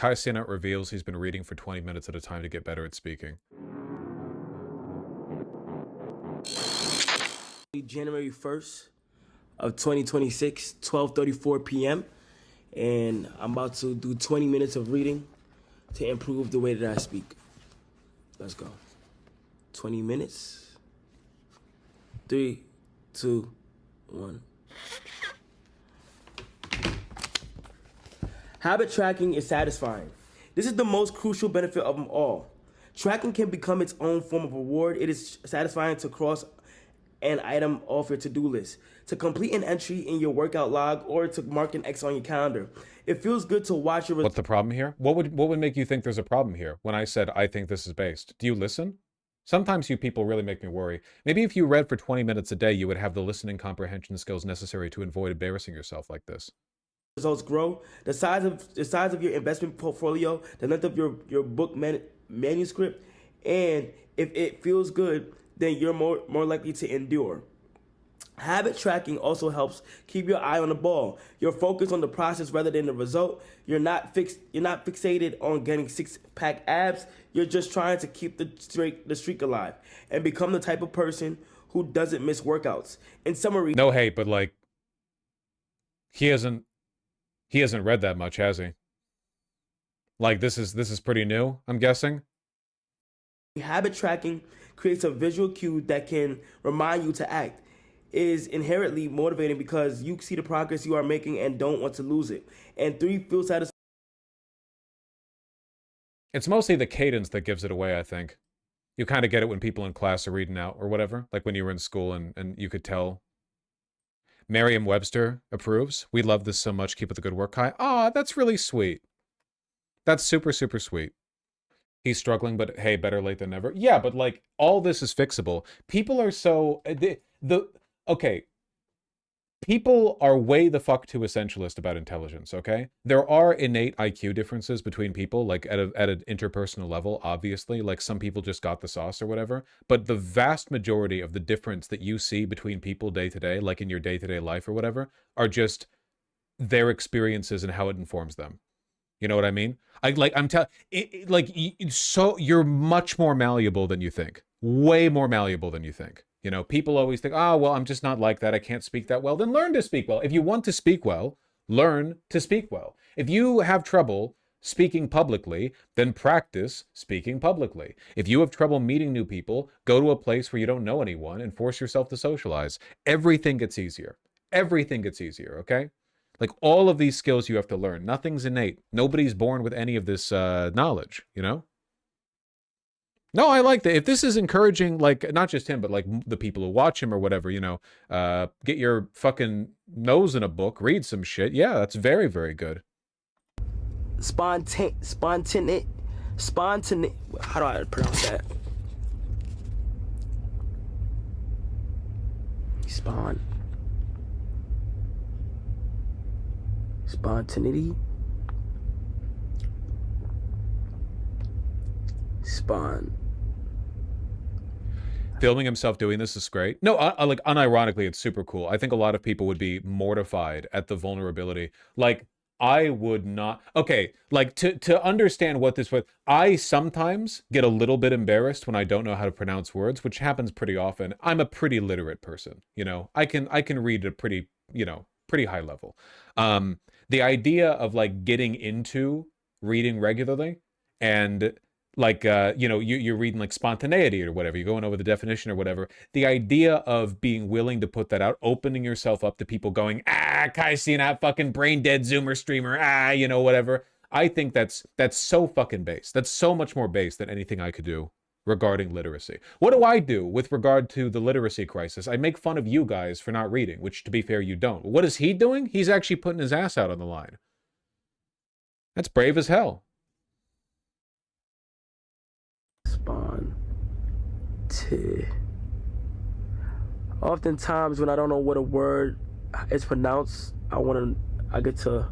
Cenat reveals he's been reading for 20 minutes at a time to get better at speaking. January 1st of 2026, 12:34 p.m. And I'm about to do 20 minutes of reading to improve the way that I speak. Let's go. 20 minutes. 3, 2, 1. Habit tracking is satisfying. This is the most crucial benefit of them all. Tracking can become its own form of reward. It is satisfying to cross an item off your to-do list, to complete an entry in your workout log, or to mark an X on your calendar. It feels good to watch your... What's the problem here? What would make you think there's a problem here when I said I think this is based? Do you listen? Sometimes you people really make me worry. Maybe if you read for 20 minutes a day, you would have the listening comprehension skills necessary to avoid embarrassing yourself like this. Results grow. The size of your investment portfolio, the length of your book manuscript, and if it feels good, then you're more likely to endure. Habit tracking also helps keep your eye on the ball. You're focused on the process rather than the result. You're not fixated on getting six-pack abs. You're just trying to keep the streak alive and become the type of person who doesn't miss workouts. In summary, no hate, but like he hasn't read that much, has he? Like this is pretty new, I'm guessing. Habit tracking creates a visual cue that can remind you to act. It is inherently motivating because you see the progress you are making and don't want to lose it. And 3, feel satisfied. It's mostly the cadence that gives it away, I think. You kind of get it when people in class are reading out or whatever, like when you were in school and you could tell. Merriam-Webster approves. We love this so much. Keep up the good work, Kai. Ah, that's really sweet. That's super, super sweet. He's struggling, but hey, better late than never. Yeah, but like all this is fixable. People are so okay. People are way the fuck too essentialist about intelligence, okay? There are innate IQ differences between people, like at an interpersonal level, obviously. Like some people just got the sauce or whatever. But the vast majority of the difference that you see between people day to day, like in your day-to-day life or whatever, are just their experiences and how it informs them. You know what I mean? You're much more malleable than you think. Way more malleable than you think. You know, people always think, oh, well, I'm just not like that. I can't speak that well. Then learn to speak well. If you want to speak well, learn to speak well. If you have trouble speaking publicly, then practice speaking publicly. If you have trouble meeting new people, go to a place where you don't know anyone and force yourself to socialize. Everything gets easier. Everything gets easier, okay? Like all of these skills you have to learn. Nothing's innate. Nobody's born with any of this knowledge, you know? No, I like that. If this is encouraging, like, not just him, but like the people who watch him or whatever, you know, get your fucking nose in a book, read some shit. Yeah, that's very, very good. Spontaneity. How do I pronounce that? Spontaneity. Filming himself doing this is great. No, like unironically, it's super cool. I think a lot of people would be mortified at the vulnerability. Like I would not. Okay, like to understand what this was, I sometimes get a little bit embarrassed when I don't know how to pronounce words, which happens pretty often. I'm a pretty literate person, you know. I can read at a pretty, you know, pretty high level. The idea of like getting into reading regularly and like, you know, you're reading like spontaneity or whatever, you're going over the definition or whatever. The idea of being willing to put that out, opening yourself up to people going, Kai Cenat, fucking brain dead Zoomer streamer, you know, whatever. I think that's so fucking base. That's so much more base than anything I could do regarding literacy. What do I do with regard to the literacy crisis? I make fun of you guys for not reading, which to be fair, you don't. What is he doing? He's actually putting his ass out on the line. That's brave as hell. Oftentimes when I don't know what a word is pronounced, I get to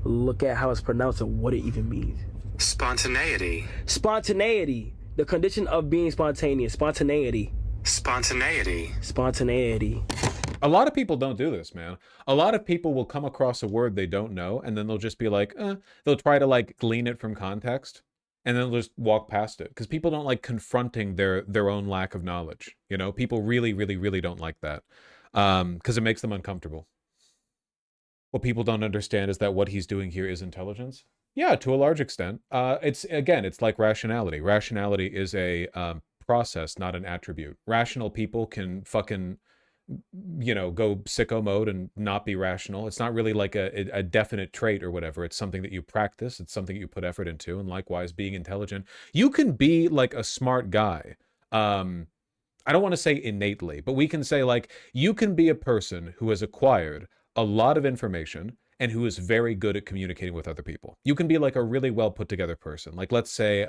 look at how it's pronounced and what it even means. Spontaneity. Spontaneity. The condition of being spontaneous. Spontaneity. Spontaneity. Spontaneity. A lot of people don't do this, man. A lot of people will come across a word they don't know, and then they'll just be like, they'll try to like glean it from context, and then they'll just walk past it. Because people don't like confronting their own lack of knowledge. You know, people really, really, really don't like that. Because it makes them uncomfortable. What people don't understand is that what he's doing here is intelligence. Yeah, to a large extent. It's like rationality. Rationality is a process, not an attribute. Rational people can fucking go sicko mode and not be rational. It's not really like a definite trait or whatever. It's something that you practice. It's something that you put effort into. And likewise, being intelligent, you can be like a smart guy. I don't want to say innately, but we can say like you can be a person who has acquired a lot of information and who is very good at communicating with other people. You can be like a really well put together person. Like let's say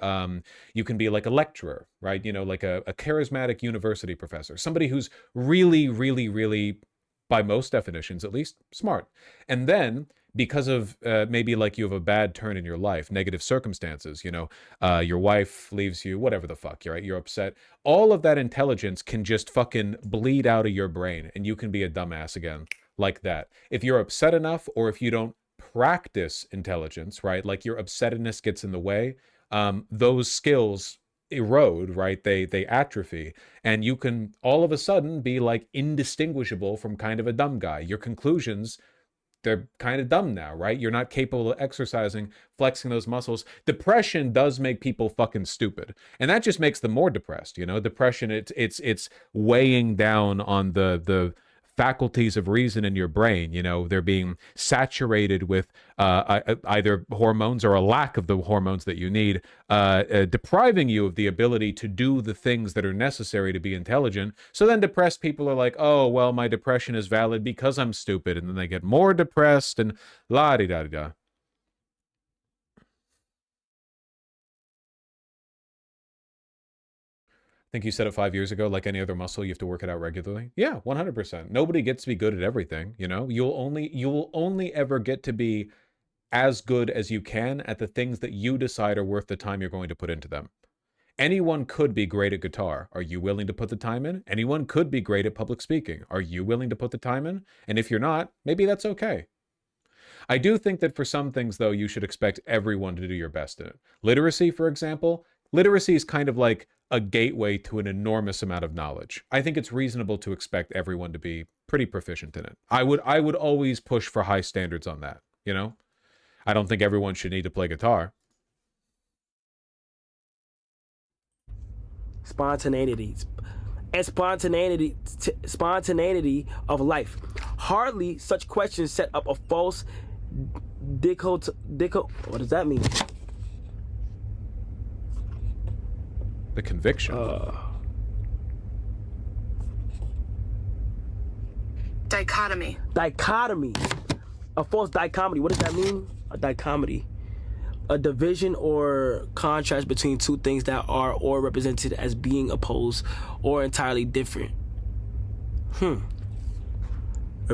you can be like a lecturer, right? You know, like a charismatic university professor, somebody who's really, really, really, by most definitions at least, smart. And then because of maybe like you have a bad turn in your life, negative circumstances, your wife leaves you, whatever the fuck, right? You're upset. All of that intelligence can just fucking bleed out of your brain and you can be a dumbass again like that. If you're upset enough or if you don't practice intelligence, right? Like your upsetness gets in the way, those skills erode, right? They atrophy, and you can all of a sudden be like indistinguishable from kind of a dumb guy. Your conclusions, they're kind of dumb now, right? You're not capable of exercising, flexing those muscles. Depression does make people fucking stupid, and that just makes them more depressed. Depression, it's weighing down on the faculties of reason in your brain. They're being saturated with either hormones or a lack of the hormones that you need, depriving you of the ability to do the things that are necessary to be intelligent. So then depressed people are like, oh, well, my depression is valid because I'm stupid. And then they get more depressed and la-di-da-di-da. I think you said it 5 years ago, like any other muscle, you have to work it out regularly. Yeah, 100%. Nobody gets to be good at everything, You will only ever get to be as good as you can at the things that you decide are worth the time you're going to put into them. Anyone could be great at guitar. Are you willing to put the time in? Anyone could be great at public speaking. Are you willing to put the time in? And if you're not, maybe that's okay. I do think that for some things, though, you should expect everyone to do your best in it. Literacy, for example, literacy is kind of like a gateway to an enormous amount of knowledge. I think it's reasonable to expect everyone to be pretty proficient in it. I would always push for high standards on that, I don't think everyone should need to play guitar. Spontaneity and spontaneity of life. Hardly such questions set up a false what does that mean? The conviction. Dichotomy. A false dichotomy. What does that mean? A dichotomy. A division or contrast between two things that are or represented as being opposed or entirely different.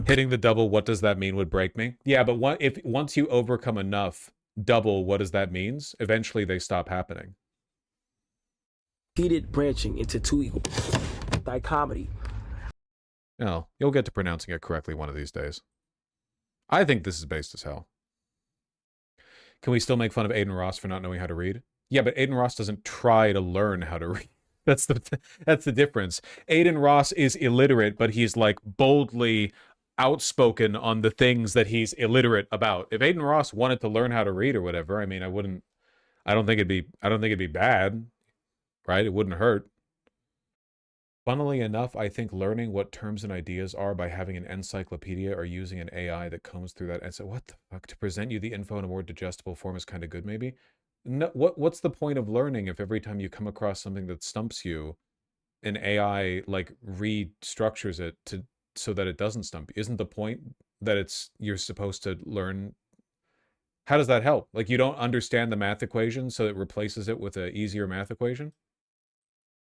Hitting the double, what does that mean, would break me. Yeah, but once you overcome enough double, what does that means? Eventually they stop happening. Repeated branching into two equal. Dichotomy. No, you'll get to pronouncing it correctly one of these days. I think this is based as hell. Can we still make fun of Aiden Ross for not knowing how to read? Yeah, but Aiden Ross doesn't try to learn how to read. That's the difference. Aiden Ross is illiterate, but he's like boldly outspoken on the things that he's illiterate about. If Aiden Ross wanted to learn how to read or whatever, I mean, I don't think it'd be bad, right? It wouldn't hurt. Funnily enough, I think learning what terms and ideas are by having an encyclopedia or using an AI that combs through that and so what the fuck, to present you the info in a more digestible form is kind of good, maybe. No, what's the point of learning if every time you come across something that stumps you, an AI like restructures it so that it doesn't stump you? Isn't the point that you're supposed to learn? How does that help? Like, you don't understand the math equation, so it replaces it with an easier math equation?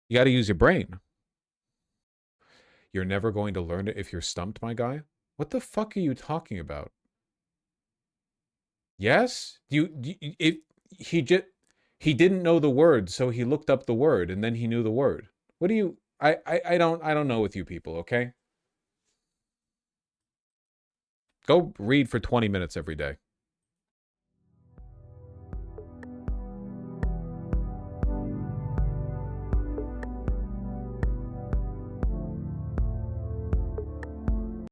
You got to use your brain. You're never going to learn it if you're stumped, my guy? What the fuck are you talking about? Yes? He didn't know the word, so he looked up the word and then he knew the word. What do you I don't know with you people, okay? Go read for 20 minutes every day.